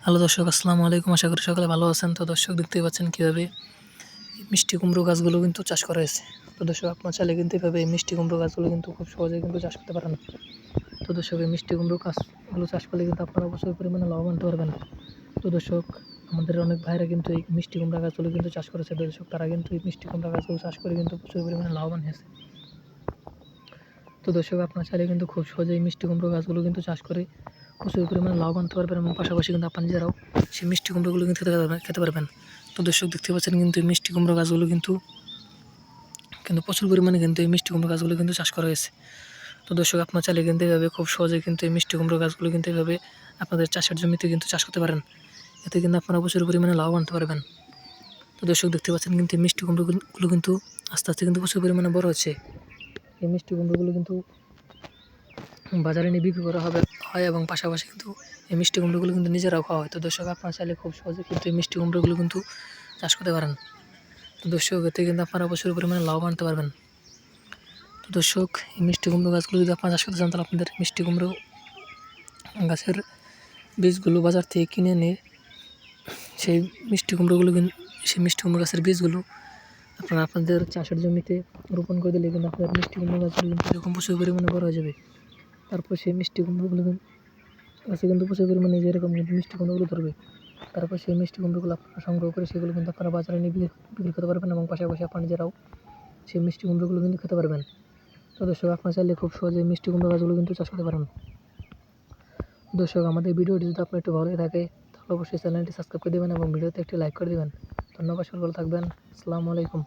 Hello দর্শক, আসসালামু আলাইকুম। আশা করি সকলে ভালো আছেন। তো দর্শক, দেখতেই পাচ্ছেন কীভাবে মিষ্টি কুমড়ো গাছগুলো কিন্তু চাষ করা হয়েছে। তো দর্শক, আপনার চাইলে কিন্তু এভাবে এই মিষ্টি কুমড়ো গাছগুলো কিন্তু খুব সহজেই কিন্তু চাষ করতে পারেন। তো দর্শক, এই মিষ্টি কুমড়ো গাছগুলো চাষ করলে কিন্তু আপনারা প্রচুর পরিমাণে লাভবান হতে পারবেন। তো দর্শক, আমাদের অনেক ভাইরা কিন্তু এই মিষ্টি কুমড়া গাছগুলো কিন্তু চাষ করেছে। দর্শক, তারা কিন্তু এই মিষ্টি কুমড়া গাছগুলো চাষ করে কিন্তু প্রচুর পরিমাণে লাভবান হয়েছে। তো দর্শক, আপনার চাইলে কিন্তু খুব সহজেই এই মিষ্টি কুমড়ো গাছগুলো কিন্তু চাষ করে প্রচুর পরিমাণে লাভবান হতে পারবেন এবং পাশাপাশি কিন্তু আপনার নিজেরাও সেই মিষ্টি কুমড়োগুলো কিন্তু খেতে পারবেন। তো দর্শক, দেখতে পাচ্ছেন কিন্তু এই মিষ্টি কুমড়ো গাছগুলো কিন্তু প্রচুর পরিমাণে কিন্তু এই মিষ্টি কুমড়ো গাছগুলো কিন্তু চাষ করা হয়েছে। তো দর্শক, আপনার চাইলে কিন্তু এভাবে খুব সহজে কিন্তু এই মিষ্টি কুমড়ো গাছগুলো কিন্তু এভাবে আপনাদের চাষের জমিতে কিন্তু চাষ করতে পারেন। এতে কিন্তু আপনারা প্রচুর পরিমাণে লাভবান হতে পারবেন। তো দর্শক, দেখতে পাচ্ছেন কিন্তু এই মিষ্টি কুমড়োগুলো কিন্তু আস্তে আস্তে কিন্তু প্রচুর পরিমাণে বড় হচ্ছে। এই মিষ্টি কুমড়োগুলো কিন্তু বাজারে নিয়ে বিক্রি করা হয় এবং পাশাপাশি কিন্তু এই মিষ্টি কুমড়োগুলো কিন্তু নিজেরাও খাওয়া হয়। তো দর্শক, আপনারা চাইলে খুব সহজে কিন্তু এই মিষ্টি কুমড়োগুলো কিন্তু চাষ করতে পারেন। তো দর্শক, এতে কিন্তু আপনারা প্রচুর পরিমাণে লাভবান হতে পারবেন। তো দর্শক, এই মিষ্টি কুমড়ো গাছগুলো যদি আপনারা চাষ করতে চান, তাহলে আপনাদের মিষ্টি কুমড়ো গাছের বীজগুলো বাজার থেকে কিনে নিয়ে সেই মিষ্টি কুমড়ো গাছের বীজগুলো আপনারা আপনাদের চাষের জমিতে রোপণ করে দিলে কিন্তু আপনাদের মিষ্টি কুমড়ো গাছগুলো কিন্তু এরকম প্রচুর পরিমাণে বড় হয়ে যাবে। তারপর সেই মিষ্টি কুমড়োগুলো গাছে কিন্তু প্রচুর পরিমাণে যেরকম কিন্তু মিষ্টি কুমড়োগুলো ধরবে। তারপর সেই মিষ্টি কুমড়োগুলো আপনারা সংগ্রহ করে সেগুলো কিন্তু আপনারা বাজারে নিয়ে বিক্রি করতে পারবেন এবং পাশাপাশি আপনারা নিজেরাও সেই মিষ্টি কুমড়োগুলো কিন্তু খেতে পারবেন। তো দর্শক, আপনারা চাইলে খুব সহজে মিষ্টি কুমড়ো গাছগুলো কিন্তু চাষ করতে পারেন। দর্শক, আমাদের ভিডিওটি যদি আপনার একটু ভালো থাকে, তাহলে অবশ্যই চ্যানেলটি সাবস্ক্রাইব করে দেবেন এবং ভিডিওতে একটি লাইক করে দেবেন। ধন্যবাদ, সকলে ভালো থাকবেন। আসসালামু আলাইকুম।